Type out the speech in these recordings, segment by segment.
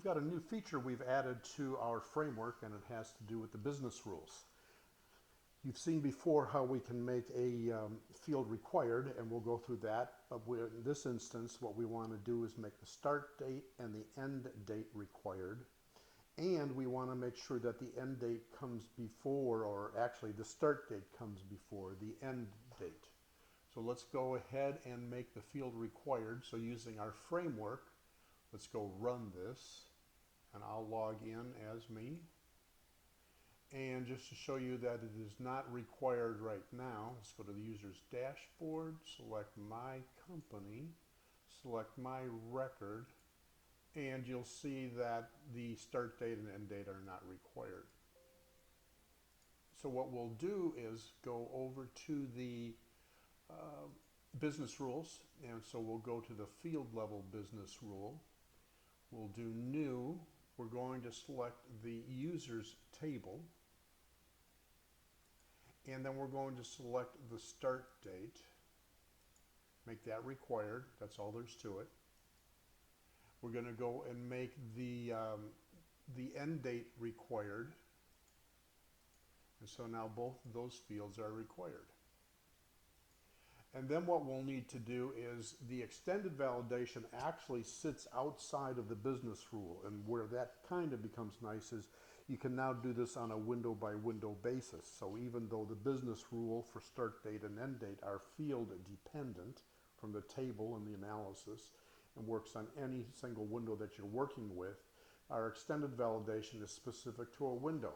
we've got a new feature we've added to our framework, and it has to do with the business rules. You've seen before how we can make a field required, and we'll go through that. But in this instance, what we want to do is make the start date and the end date required. And we want to make sure that the end date comes before, or actually the start date comes before the end date. So let's go ahead and make the field required. So using our framework, let's go run this, and I'll log in as me. And just to show you that it is not required right now, let's go to the user's dashboard, select my company, select my record, and you'll see that the start date and end date are not required. So what we'll do is go over to the business rules, and so we'll go to the field level business rule. We'll do new. We're going to select the users table, and then we're going to select the start date, make that required. That's all there's to it. We're going to go and make the end date required, and so now both of those fields are required. And then what we'll need to do is the extended validation actually sits outside of the business rule, and where that kind of becomes nice is you can now do this on a window by window basis. So even though the business rule for start date and end date are field dependent from the table and the analysis and works on any single window that you're working with, our extended validation is specific to a window.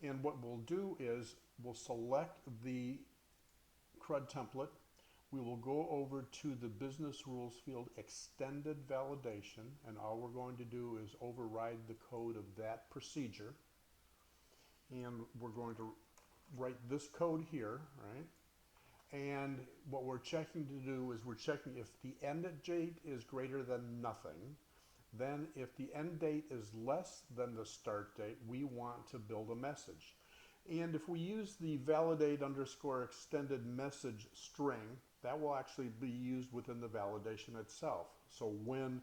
And what we'll do is we'll select the CRUD template. We will go over to the business rules field extended validation, and all we're going to do is override the code of that procedure, and we're going to write this code here, right? And what we're checking to do is we're checking if the end date is greater than nothing. Then if the end date is less than the start date, we want to build a message. And if we use the validate underscore extended message string, that will actually be used within the validation itself. So when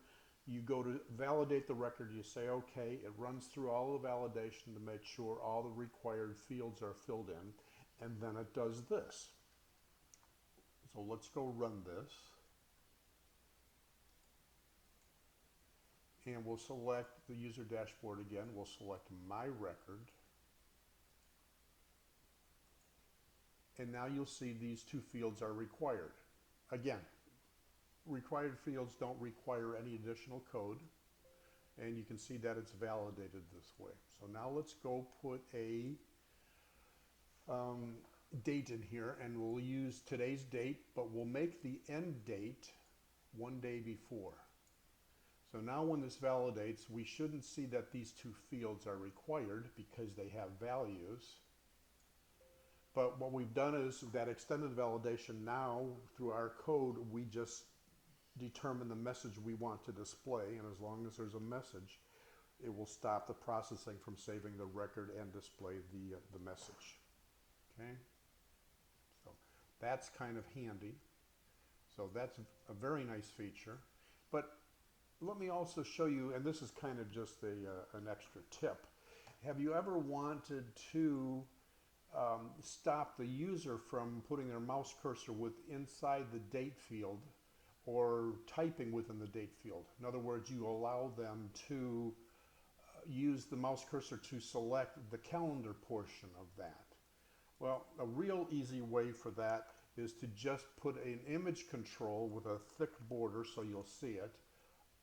you go to validate the record, you say, okay, it runs through all the validation to make sure all the required fields are filled in, and then it does this. So let's go run this. And we'll select the user dashboard again. We'll select my record. And now you'll see these two fields are required. Again, required fields don't require any additional code, and you can see that it's validated this way. So now let's go put a date in here, and we'll use today's date, but we'll make the end date 1 day before. So now when this validates, we shouldn't see that these two fields are required because they have values. But what we've done is that extended validation now, through our code, we just determine the message we want to display, and as long as there's a message, it will stop the processing from saving the record and display the message. Okay? So that's kind of handy. So that's a very nice feature. But let me also show you, and this is kind of just an extra tip. Have you ever wanted to stop the user from putting their mouse cursor inside the date field or typing within the date field? In other words, you allow them to use the mouse cursor to select the calendar portion of that. Well, a real easy way for that is to just put an image control with a thick border, so you'll see it,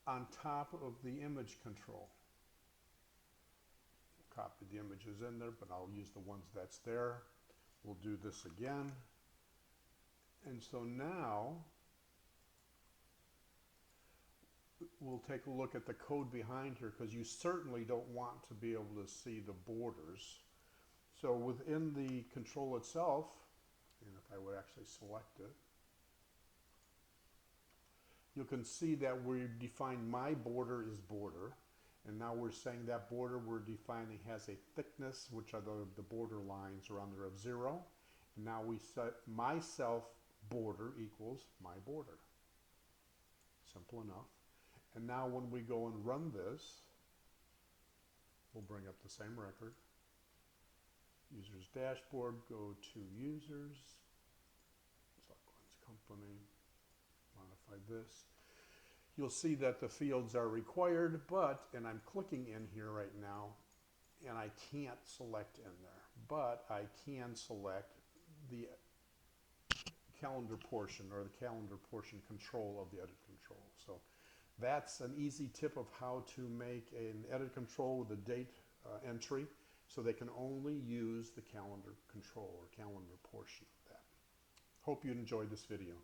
on top of the image control. Copy the images in there, but I'll use the ones that's there. We'll do this again. And so now we'll take a look at the code behind here, because you certainly don't want to be able to see the borders. So within the control itself, and if I would actually select it, you can see that we define my border is border. And now we're saying that border we're defining has a thickness, which are the border lines around there, of 0. And now we set myself border equals my border. Simple enough. And now when we go and run this, we'll bring up the same record. Users dashboard, go to users, select one's company, modify this. You'll see that the fields are required, but, and I'm clicking in here right now, and I can't select in there, but I can select the calendar portion or the calendar portion control of the edit control. So that's an easy tip of how to make an edit control with a date entry, so they can only use the calendar control or calendar portion of that. Hope you enjoyed this video.